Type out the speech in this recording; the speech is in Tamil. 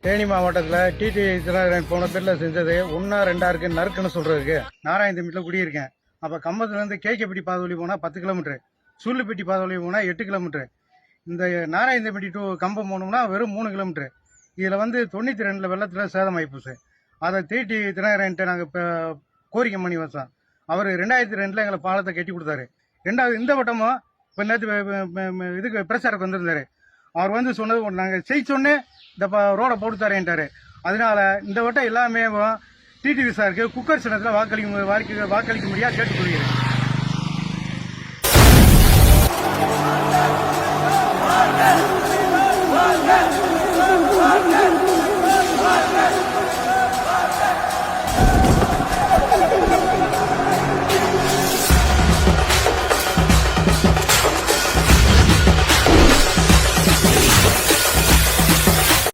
தேனி மாவட்டத்தில் டிடி தினகரன் போன பேரில் செஞ்சது 1 2 இருக்கு நறுக்குன்னு சொல்றதுக்கு நாராயணத்தம்பியில் குடியிருக்கேன். அப்போ கம்பத்துலேருந்து கேகேபட்டி பாதை வழி போனால் 10 கிலோமீட்டர், சூள்ளுப்பட்டி பாதை வழி போனால் 8 கிலோமீட்டர், இந்த நாராயணத்தம்பட்டி டு கம்பம் போனோம்னா வெறும் 3 கிலோமீட்டர். இதில் வந்து 92 வெள்ளத்தில் சேதம் ஆகிப்போச்சு. அதை டிடி தினகரன்ட்ட நாங்கள் இப்போ கோரிக்கை பண்ணி வச்சோம். அவர் 2002 எங்களை பாலத்தை கட்டி கொடுத்தாரு. ரெண்டாவது இந்த வட்டமும் இப்போ நேற்று இதுக்கு பிரச்சாரத்துக்கு வந்திருந்தாரு. அவர் வந்து சொன்னது நாங்கள் செய்ச்சொன்னே இந்த ரோடை போட்டு தரேன்ட்டாரு. அதனால இந்த வட்டம் எல்லாமே டிடி விசாருக்கு குக்கர் சின்னத்தில் வாக்களிக்க முடியாது கேட்டுக்கொள்கிறேன்.